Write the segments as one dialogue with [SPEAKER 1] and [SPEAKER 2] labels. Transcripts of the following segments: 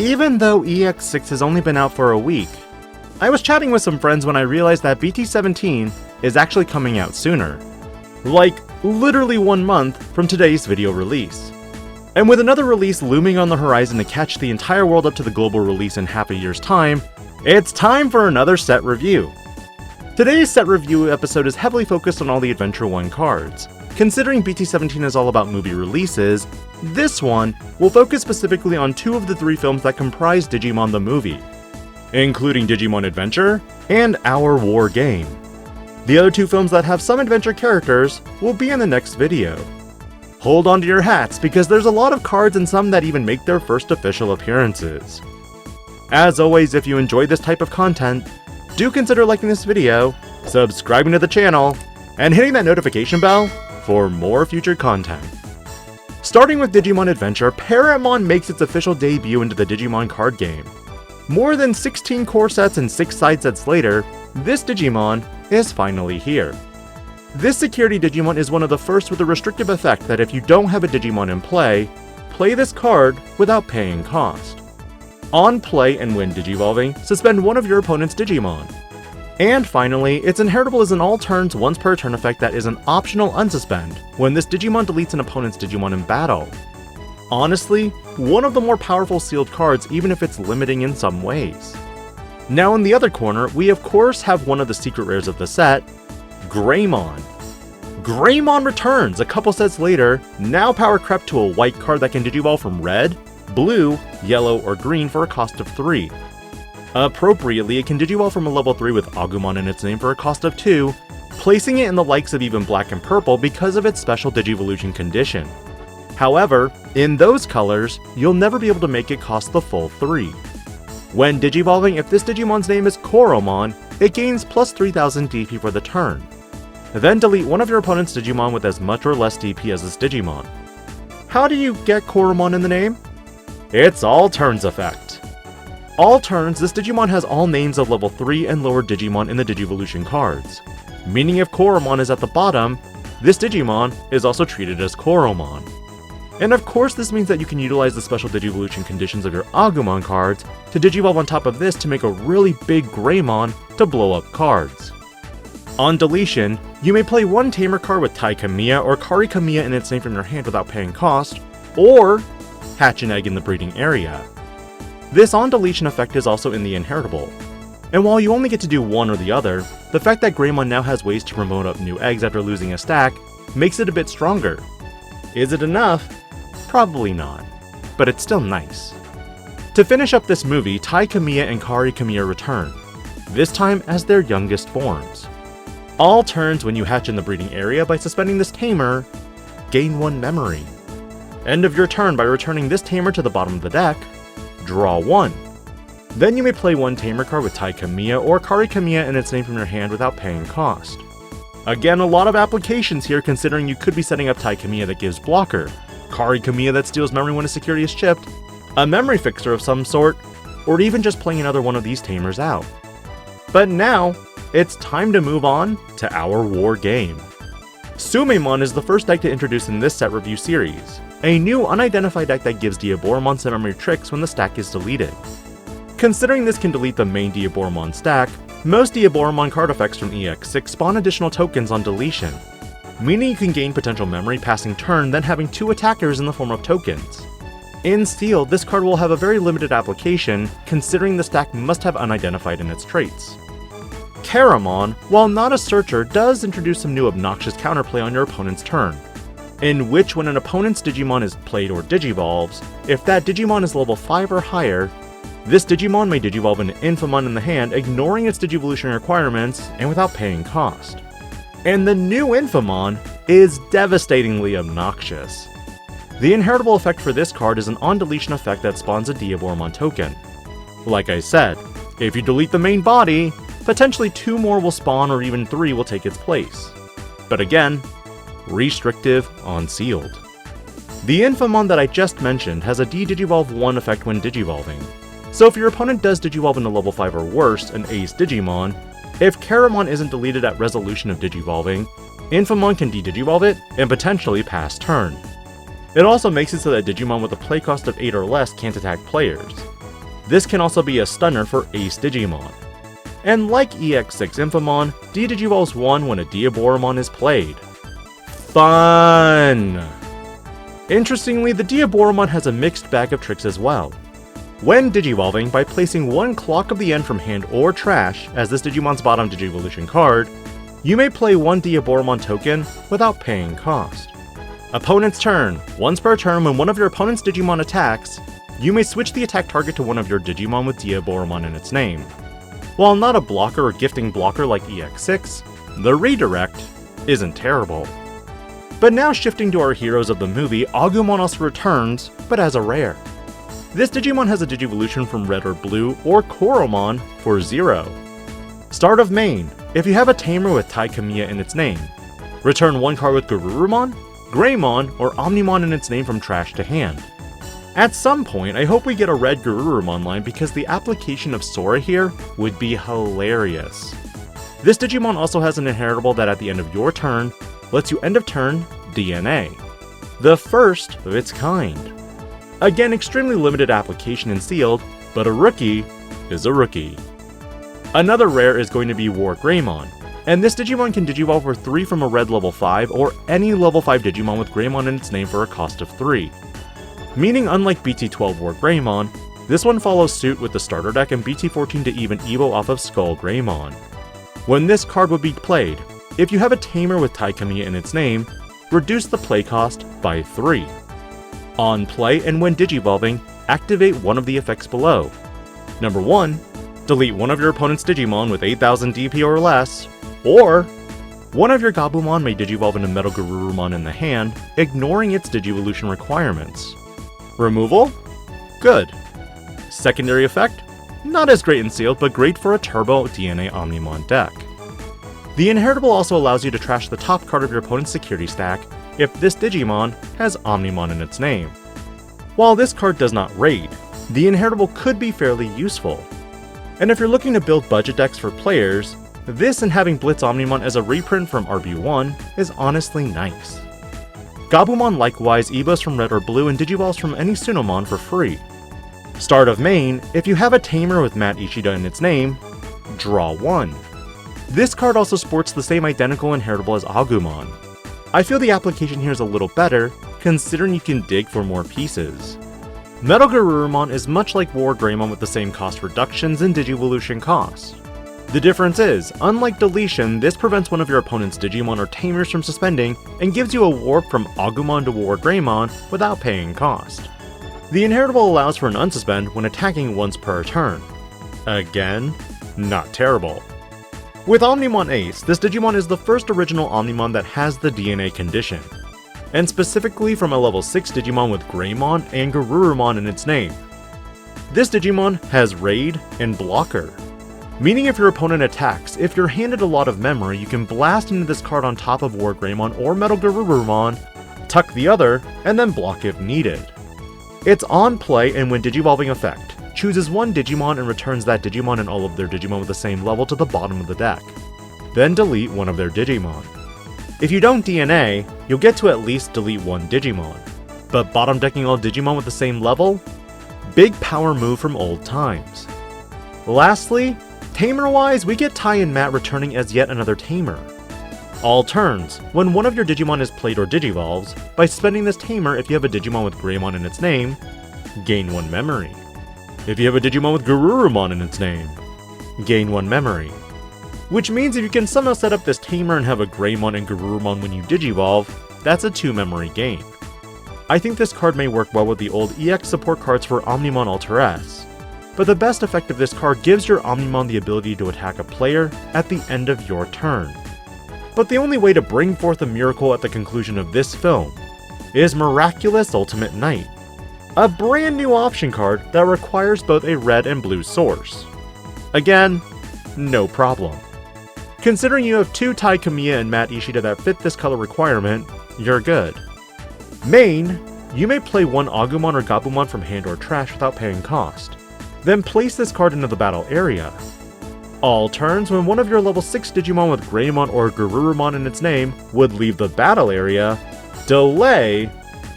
[SPEAKER 1] even though EX6 has only been out for a week. I was chatting with some friends when I realized that BT17 is actually coming out sooner. Like, literally 1 month from today's video release. And with another release looming on the horizon to catch the entire world up to the global release in half a year's time, it's time for another set review. Today's set review episode is heavily focused on all the Adventure 1 cards. Considering BT17 is all about movie releases, this one will focus specifically on 2 of the 3 films that comprise Digimon the movie, including Digimon Adventure and Our War Game. The other 2 films that have some adventure characters will be in the next video. Hold on to your hats because there's a lot of cards and some that even make their first official appearances. As always, if you enjoy this type of content, do consider liking this video, subscribing to the channel, and hitting that notification bell for more future content. Starting with Digimon Adventure, Parrotmon makes its official debut into the Digimon card game. More than 16 core sets and 6 side sets later, this Digimon is finally here. This security Digimon is one of the first with a restrictive effect that if you don't have a Digimon in play, play this card without paying cost. On play and when Digivolving, suspend one of your opponent's Digimon. And finally, it's inheritable as an all turns once per turn effect that is an optional unsuspend when this Digimon deletes an opponent's Digimon in battle. Honestly, one of the more powerful sealed cards even if it's limiting in some ways. Now in the other corner, we of course have one of the secret rares of the set, Greymon. Greymon returns a couple sets later, now power crept to a white card that can Digivolve from red, blue, yellow, or green for a cost of 3. Appropriately, it can Digivolve from a level 3 with Agumon in its name for a cost of 2, placing it in the likes of even black and purple because of its special Digivolution condition. However, in those colors, you'll never be able to make it cost the full 3. When Digivolving, if this Digimon's name is Keramon, it gains plus 3000 DP for the turn. Then delete one of your opponent's Digimon with as much or less DP as this Digimon. How do you get Keramon in the name? It's all turns effect. All turns, this Digimon has all names of level 3 and lower Digimon in the Digivolution cards. Meaning if Keramon is at the bottom, this Digimon is also treated as Keramon. And of course this means that you can utilize the special Digivolution conditions of your Agumon cards to Digivolve on top of this to make a really big Greymon to blow up cards. On deletion, you may play one Tamer card with Tai Kamiya or Kari Kamiya in its name from your hand without paying cost, or hatch an egg in the breeding area. This on deletion effect is also in the inheritable. And while you only get to do one or the other, the fact that Greymon now has ways to promote up new eggs after losing a stack makes it a bit stronger. Is it enough? Probably not, but it's still nice. To finish up this movie, Tai Kamiya and Kari Kamiya return, this time as their youngest forms. All turns when you hatch in the breeding area by suspending this Tamer, gain 1 memory. End of your turn by returning this Tamer to the bottom of the deck, draw 1. Then you may play one Tamer card with Tai Kamiya or Kari Kamiya in its name from your hand without paying cost. Again, a lot of applications here considering you could be setting up Tai Kamiya that gives blocker, Kari Kamiya that steals memory when a security is chipped, a memory fixer of some sort, or even just playing another one of these Tamers out. But now, it's time to move on to Our War Game. Tsumemon is the first deck to introduce in this set review series, a new unidentified deck that gives diaboromon some memory tricks when the stack is deleted. Considering this can delete the main diaboromon stack, most diaboromon card effects from EX6 spawn additional tokens on deletion, meaning you can gain potential memory passing turn then having 2 attackers in the form of tokens. In Steel, this card will have a very limited application considering the stack must have unidentified in its traits. Keramon, while not a searcher, does introduce some new obnoxious counterplay on your opponent's turn, in which when an opponent's Digimon is played or Digivolves, if that Digimon is level 5 or higher, this Digimon may Digivolve an infermon in the hand, ignoring its Digivolution requirements and without paying cost. And the new infermon is devastatingly obnoxious. The inheritable effect for this card is an on-deletion effect that spawns a diaboromon token. Like I said, if you delete the main body, potentially 2 more will spawn or even 3 will take its place. But again, restrictive on sealed. The infermon that I just mentioned has a D-Digivolve 1 effect when Digivolving. So if your opponent does Digivolve into level 5 or worse, an Ace Digimon, if Keramon isn't deleted at resolution of Digivolving, infermon can D-Digivolve it and potentially pass turn. It also makes it so that Digimon with a play cost of 8 or less can't attack players. This can also be a stunner for Ace Digimon. And like EX6 Infermon, D-Digivolves 1 when a diaboromon is played. Fun! Interestingly, the diaboromon has a mixed bag of tricks as well. When digivolving, by placing one Clock of the End from hand or trash as this Digimon's bottom Digivolution card, you may play one diaboromon token without paying cost. Opponent's turn. Once per turn, when one of your opponent's Digimon attacks, you may switch the attack target to one of your Digimon with diaboromon in its name. While not a blocker or gifting blocker like EX6, the redirect isn't terrible. But now shifting to our heroes of the movie, Agumon also returns, but as a rare. This Digimon has a Digivolution from red or blue, or keramon for 0. Start of main. If you have a tamer with Tai Kamiya in its name, return one card with Garurumon, Greymon, or Omnimon in its name from trash to hand. At some point, I hope we get a red Garurumon line because the application of Sora here would be hilarious. This Digimon also has an inheritable that at the end of your turn, lets you end of turn DNA. The first of its kind. Again, extremely limited application and sealed, but a rookie is a rookie. Another rare is going to be wargreymon, and this Digimon can Digivolve for 3 from a red level 5 or any level 5 Digimon with Greymon in its name for a cost of 3. Meaning unlike BT12 wargreymon, this one follows suit with the starter deck and BT14 to even Evo off of Skull Greymon. When this card would be played, if you have a tamer with Tai Kamiya in its name, reduce the play cost by 3. On play and when Digivolving, activate one of the effects below. Number 1, delete one of your opponent's Digimon with 8000 DP or less, or one of your Gabumon may Digivolve into metalgarurumon in the hand, ignoring its Digivolution requirements. Removal? Good. Secondary effect? Not as great in sealed, but great for a Turbo DNA Omnimon deck. The inheritable also allows you to trash the top card of your opponent's security stack if this Digimon has Omnimon in its name. While this card does not raid, the inheritable could be fairly useful. And if you're looking to build budget decks for players, this and having Blitz Omnimon as a reprint from RB1 is honestly nice. Gabumon likewise evos from red or blue and Digivolves from any tsumemon for free. Start of main, if you have a tamer with Matt Ishida in its name, draw 1. This card also sports the same identical inheritable as Agumon. I feel the application here is a little better, considering you can dig for more pieces. metalgarurumon is much like wargreymon with the same cost reductions and Digivolution costs. The difference is, unlike deletion, this prevents one of your opponent's Digimon or tamers from suspending and gives you a warp from Agumon to wargreymon without paying cost. The inheritable allows for an unsuspend when attacking once per turn. Again, not terrible. With Omnimon Ace, this Digimon is the first original Omnimon that has the DNA condition, and specifically from a level 6 Digimon with Greymon and Garurumon in its name. This Digimon has Raid and Blocker, meaning if your opponent attacks, if you're handed a lot of memory, you can blast into this card on top of wargreymon or metalgarurumon, tuck the other, and then block if needed. It's on play and when Digivolving effect, chooses one Digimon and returns that Digimon and all of their Digimon with the same level to the bottom of the deck. Then delete one of their Digimon. If you don't DNA, you'll get to at least delete one Digimon. But bottom decking all Digimon with the same level? Big power move from old times. Lastly, tamer-wise, we get Tai and Matt returning as yet another tamer. All turns, when one of your Digimon is played or Digivolves, by spending this tamer if you have a Digimon with Greymon in its name, gain 1 memory. If you have a Digimon with Garurumon in its name, gain 1 memory. Which means if you can somehow set up this tamer and have a Greymon and Garurumon when you Digivolve, that's a 2 memory gain. I think this card may work well with the old EX support cards for Omnimon Alter S, but the best effect of this card gives your Omnimon the ability to attack a player at the end of your turn. But the only way to bring forth a miracle at the conclusion of this film is Miraculous Ultimate Knight, a brand new option card that requires both a red and blue source. Again, no problem. Considering you have 2 Tai Kamiya and Matt Ishida that fit this color requirement, you're good. Main, you may play one Agumon or Gabumon from hand or trash without paying cost. Then place this card into the battle area. All turns, when one of your level 6 Digimon with Greymon or Garurumon in its name would leave the battle area, delay,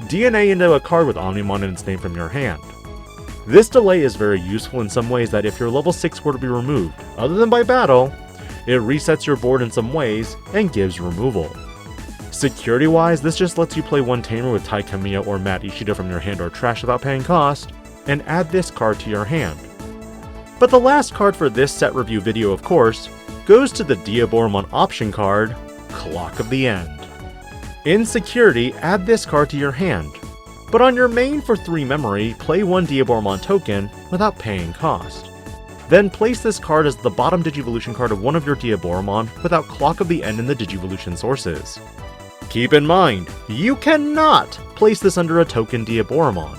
[SPEAKER 1] DNA into a card with Omnimon in its name from your hand. This delay is very useful in some ways that if your level 6 were to be removed, other than by battle, it resets your board in some ways and gives removal. Security wise, this just lets you play one tamer with Tai Kamiya or Matt Ishida from your hand or trash without paying cost, and add this card to your hand. But the last card for this set review video, of course, goes to the Diaboromon option card, Clock of the End. In security, add this card to your hand, but on your main for 3 memory, play one Diaboromon token without paying cost. Then place this card as the bottom Digivolution card of one of your Diaboromon without Clock of the End in the Digivolution sources. Keep in mind, you cannot place this under a token Diaboromon.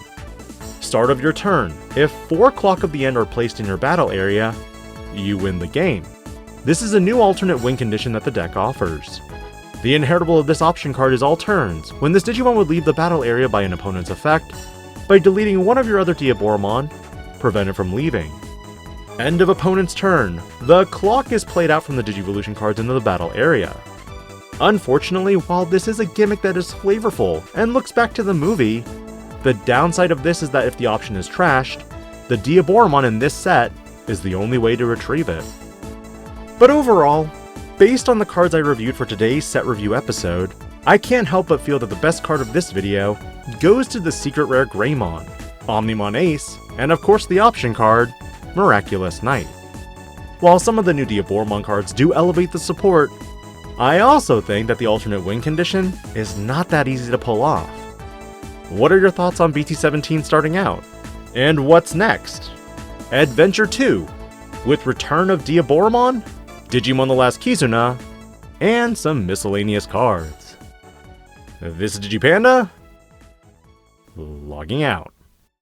[SPEAKER 1] Start of your turn, if 4 Clock of the End are placed in your battle area, you win the game. This is a new alternate win condition that the deck offers. The inheritable of this option card is all turns, when this Digimon would leave the battle area by an opponent's effect, by deleting one of your other Diaboromon, prevent it from leaving. End of opponent's turn, the clock is played out from the Digivolution cards into the battle area. Unfortunately, while this is a gimmick that is flavorful and looks back to the movie, the downside of this is that if the option is trashed, the Diaboromon in this set is the only way to retrieve it. But overall, based on the cards I reviewed for today's set review episode, I can't help but feel that the best card of this video goes to the secret rare Greymon, Omnimon Ace, and of course the option card, Miraculous Knight. While some of the new Diaboromon cards do elevate the support, I also think that the alternate win condition is not that easy to pull off. What are your thoughts on BT17 starting out? And what's next? Adventure 2, with Return of Diaboromon, Digimon the Last Kizuna, and some miscellaneous cards. This is DIGI-PANDA, logging out.